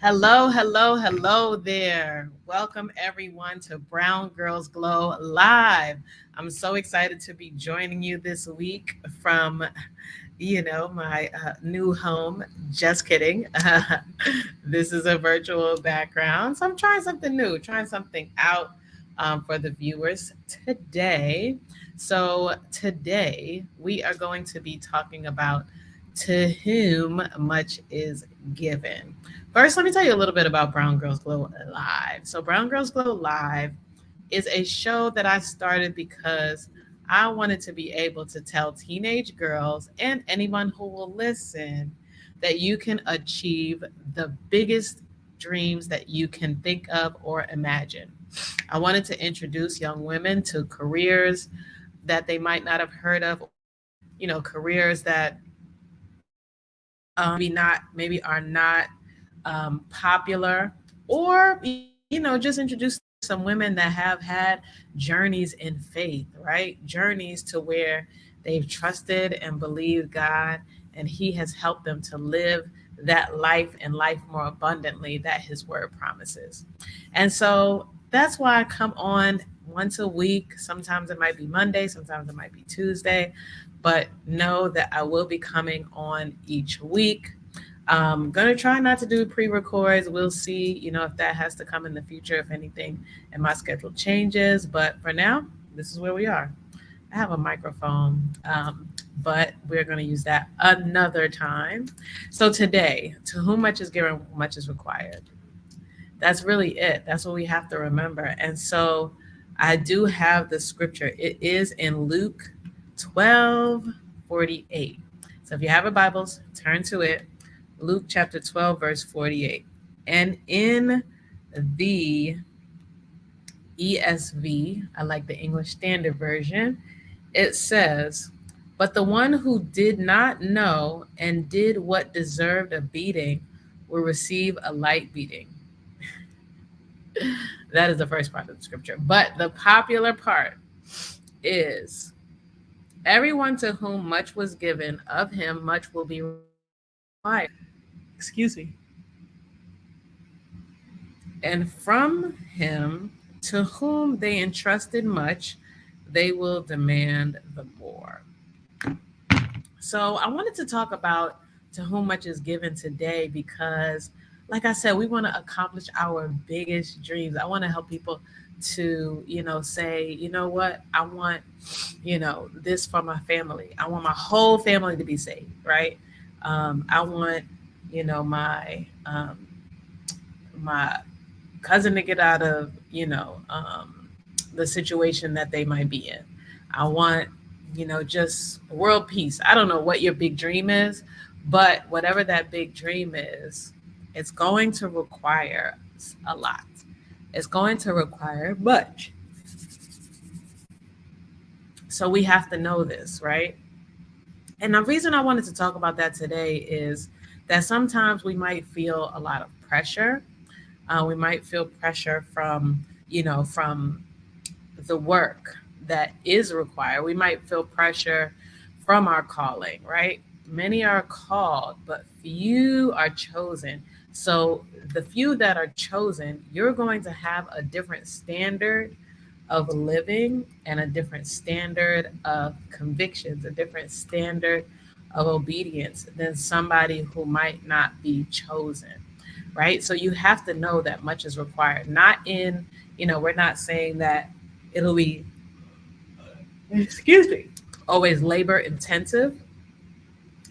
Hello, hello, hello there. Welcome everyone to Brown Girls Glow Live. I'm so excited to be joining you this week from, my new home. Just kidding. This is a virtual background. So I'm trying something new, trying something out for the viewers today. So today we are going to be talking about to whom much is given. First, let me tell you a little bit about Brown Girls Glow Live. So, Brown Girls Glow Live is a show that I started because I wanted to be able to tell teenage girls and anyone who will listen that you can achieve the biggest dreams that you can think of or imagine. I wanted to introduce young women to careers that they might not have heard of, careers that maybe are not popular, or just introduce some women that have had journeys in faith, right? Journeys to where they've trusted and believed God, and He has helped them to live that life and life more abundantly that His Word promises. And so that's why I come on once a week. Sometimes it might be Monday, sometimes it might be Tuesday, but know that I will be coming on each week. I'm gonna try not to do pre-records. We'll see, if that has to come in the future, if anything, and my schedule changes. But for now, this is where we are. I have a microphone, but we're going to use that another time. So today, to whom much is given, much is required. That's really it. That's what we have to remember. And so I do have the scripture. It is in Luke 12:48. So if you have a Bibles, turn to it. Luke chapter 12, verse 48. And in the ESV, I like the English Standard Version, it says, "But the one who did not know and did what deserved a beating will receive a light beating." That is the first part of the scripture. But the popular part is, "Everyone to whom much was given, of him much will be required." Excuse me. "And from him to whom they entrusted much, they will demand the more." So I wanted to talk about to whom much is given today because, like I said, we want to accomplish our biggest dreams. I want to help people to, say, you know what, I want, this for my family. I want my whole family to be saved, right? I want, my cousin to get out of, the situation that they might be in. I want, just world peace. I don't know what your big dream is, but whatever that big dream is, it's going to require a lot. It's going to require much. So we have to know this, right? And the reason I wanted to talk about that today is that sometimes we might feel a lot of pressure. We might feel pressure from the work that is required. We might feel pressure from our calling, right? Many are called, but few are chosen. So the few that are chosen, you're going to have a different standard of living and a different standard of convictions, a different standard of obedience than somebody who might not be chosen, right? So you have to know that much is required. Not in, we're not saying that it'll be, excuse me, always labor intensive.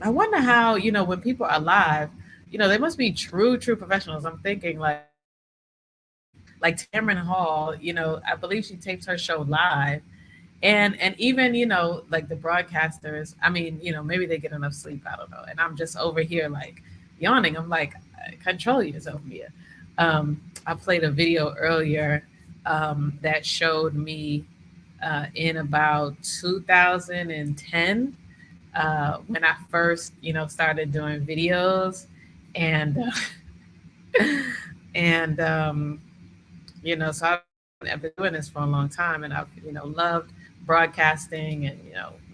I wonder how, when people are live, they must be true professionals. I'm thinking like Tamron Hall, I believe she tapes her show live. And even, like the broadcasters, I mean, maybe they get enough sleep, I don't know. And I'm just over here like yawning. I'm like, control yourself, Mia. I played a video earlier that showed me in about 2010 when I first, started doing videos, and and so I've been doing this for a long time, and I've, loved broadcasting, and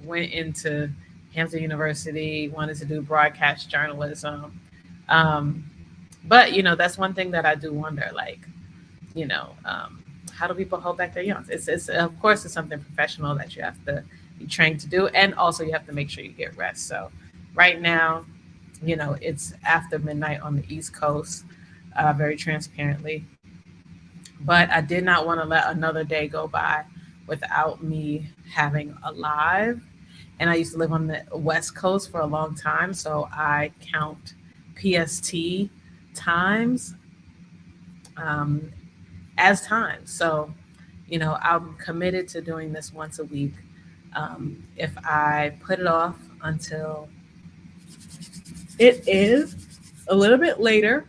went into Hampton University, wanted to do broadcast journalism. Um, But that's one thing that I do wonder, like, you know, um, how do people hold back their yawns? It's of course it's something professional that you have to be trained to do, and also you have to make sure you get rest. So right now, it's after midnight on the East Coast, very transparently. But I did not want to let another day go by without me having a live. And I used to live on the West Coast for a long time, so I count PST times um, as times. So, I'm committed to doing this once a week. If I put it off until it is a little bit later,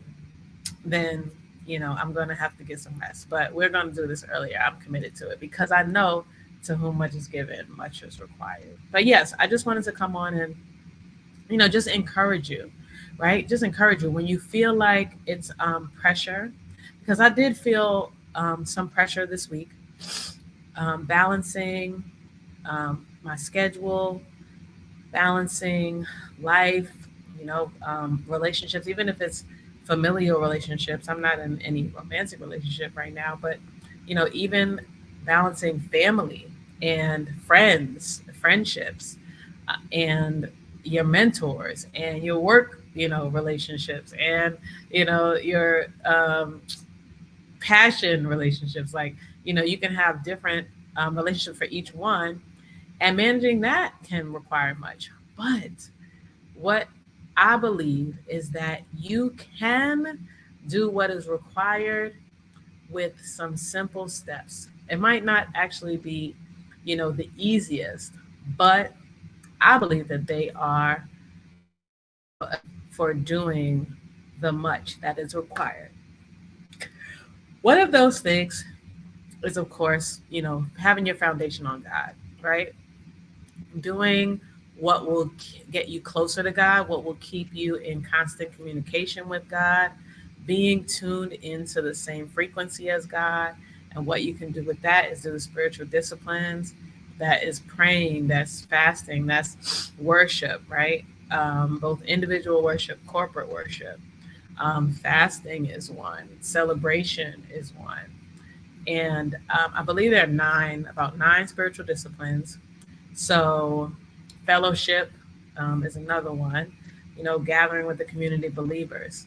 then I'm going to have to get some rest. But we're going to do this earlier. I'm committed to it because I know to whom much is given, much is required. But yes, I just wanted to come on and just encourage you, right? Just encourage you when you feel like it's pressure, because I did feel some pressure this week, balancing my schedule, balancing life, relationships, even if it's familial relationships. I'm not in any romantic relationship right now, but even balancing family and friendships, and your mentors and your work, relationships, and your passion relationships. Like, you can have different relationships for each one, and managing that can require much. But what I believe is that you can do what is required with some simple steps. It might not actually be, the easiest, but I believe that they are for doing the much that is required. One of those things is, of course, having your foundation on God, right? Doing what will get you closer to God, what will keep you in constant communication with God, being tuned into the same frequency as God. And what you can do with that is do the spiritual disciplines. That is praying, that's fasting, that's worship, right? Both individual worship, corporate worship. Fasting is one, celebration is one. And I believe there are about nine spiritual disciplines. So, fellowship is another one, gathering with the community believers.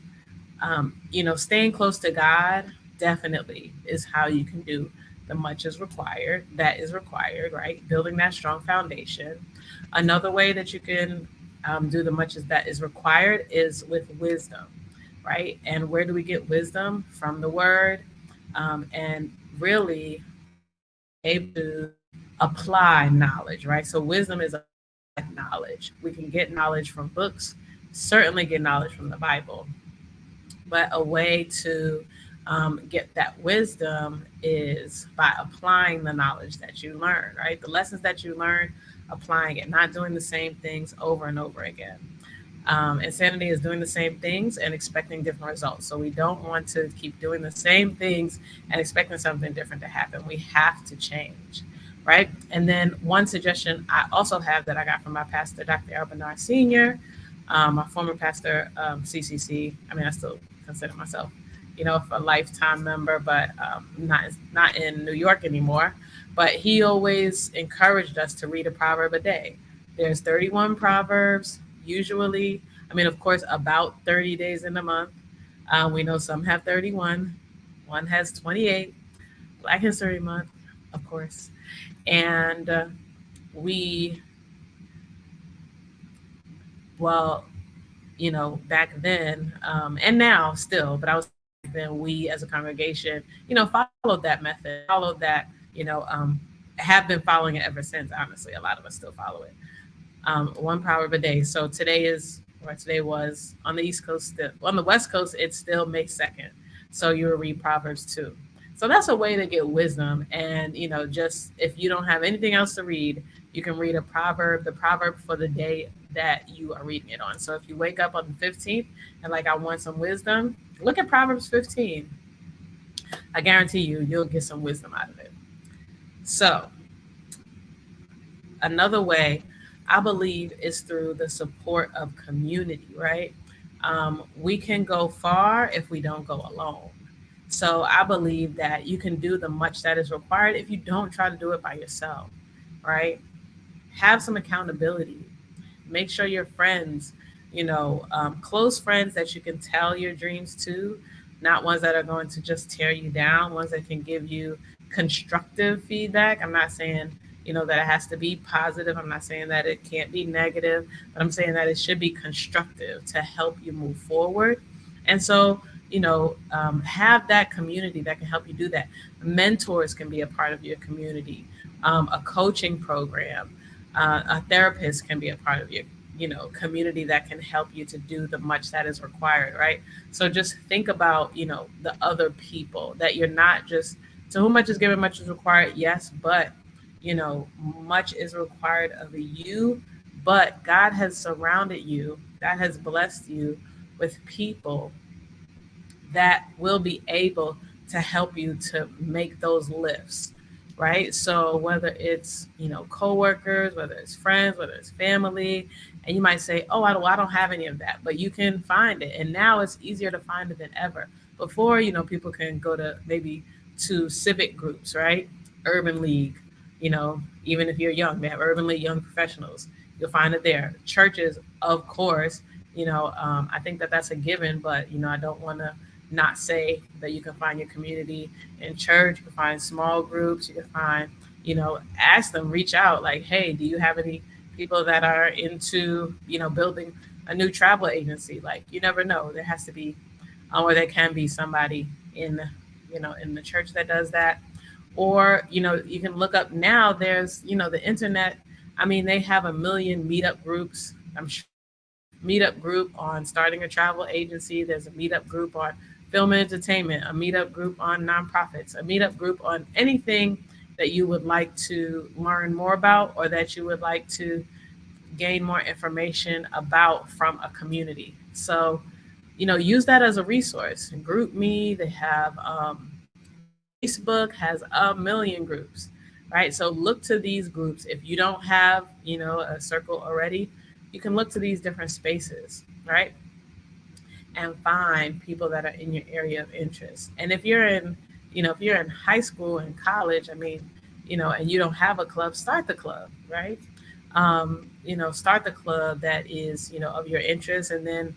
Staying close to God definitely is how you can do the much is required, that is required, right? Building that strong foundation. Another way that you can do the much is that is required is with wisdom, right? And where do we get wisdom? From the word, and really able to apply knowledge, right? So wisdom is applied knowledge. We can get knowledge from books, certainly get knowledge from the Bible, but a way to get that wisdom is by applying the knowledge that you learn, right? The lessons that you learn, applying it, not doing the same things over and over again. Insanity is doing the same things and expecting different results. So we don't want to keep doing the same things and expecting something different to happen. We have to change, right? And then one suggestion I also have that I got from my pastor, Dr. Albanar Sr., my former pastor, CCC. I mean, I still consider myself, a lifetime member, but not in New York anymore. But he always encouraged us to read a proverb a day. There's 31 proverbs usually. I mean, of course, about 30 days in a month. We know some have 31, one has 28. Black History Month, of course. And we, well, back then, and now still, but I was then we as a congregation, followed that method, followed that, have been following it ever since. Honestly, a lot of us still follow it. One proverb a day. So today was on the East Coast, on the West Coast, it's still May 2nd. So you will read Proverbs 2. So that's a way to get wisdom. And, just if you don't have anything else to read, you can read the proverb for the day that you are reading it on. So if you wake up on the 15th and like, I want some wisdom, look at Proverbs 15. I guarantee you'll get some wisdom out of it. So another way I believe is through the support of community, right? We can go far if we don't go alone. So I believe that you can do the much that is required if you don't try to do it by yourself, right? Have some accountability. Make sure your friends, close friends that you can tell your dreams to, not ones that are going to just tear you down, ones that can give you constructive feedback. I'm not saying, that it has to be positive. I'm not saying that it can't be negative, but I'm saying that it should be constructive to help you move forward. And so, have that community that can help you do that. Mentors can be a part of your community, a coaching program, a therapist can be a part of your community that can help you to do the much that is required, right? So just think about the other people, that you're not just, to whom much is given much is required, yes, but much is required of you. But God has surrounded you, God has blessed you with people that will be able to help you to make those lifts, right? So whether it's coworkers, whether it's friends, whether it's family, and you might say, "Oh, I don't have any of that," but you can find it, and now it's easier to find it than ever. Before, people can go to maybe to civic groups, right? Urban League, even if you're young, they have Urban League Young Professionals. You'll find it there. Churches, of course. I think that that's a given, but I don't want to not say that you can find your community in church. You can find small groups. You can find, ask them, reach out, like, hey, do you have any people that are into, building a new travel agency? Like, you never know. There has to be, or there can be somebody in, in the church that does that. Or, you can look up now. There's, the internet. I mean, they have a million meetup groups. I'm sure meetup group on starting a travel agency. There's a meetup group on film and entertainment, a meetup group on nonprofits, a meetup group on anything that you would like to learn more about, or that you would like to gain more information about from a community. So, use that as a resource. Group Me, they have Facebook has a million groups, right? So look to these groups. If you don't have, a circle already, you can look to these different spaces, right? And find people that are in your area of interest. And if you're in high school and college, I mean, and you don't have a club, start the club, right? Start the club that is, of your interest, and then,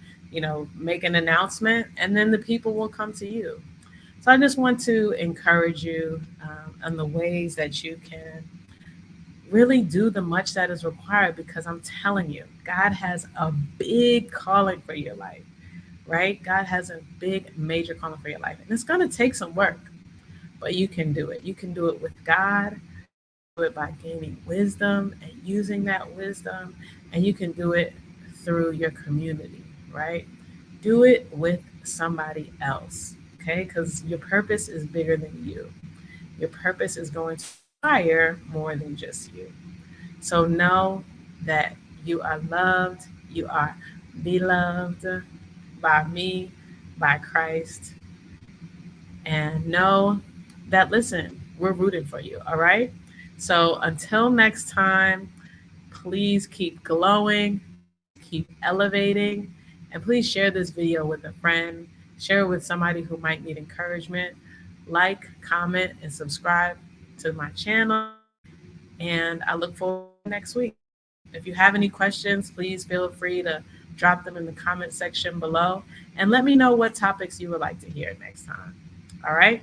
make an announcement, and then the people will come to you. So I just want to encourage you on the ways that you can really do the much that is required, because I'm telling you, God has a big calling for your life, right? God has a big, major calling for your life. And it's going to take some work, but you can do it. You can do it with God. You can do it by gaining wisdom and using that wisdom. And you can do it through your community, right? Do it with somebody else, okay? Because your purpose is bigger than you. Your purpose is going to require more than just you. So know that you are loved, you are beloved by me, by Christ, and know that, listen, we're rooting for you, all right? So until next time, please keep glowing, please keep elevating, and please share this video with a friend, share it with somebody who might need encouragement. Like, comment, and subscribe to my channel, and I look forward to next week. If you have any questions, please feel free to drop them in the comment section below, and let me know what topics you would like to hear next time. All right?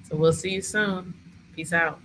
So we'll see you soon. Peace out.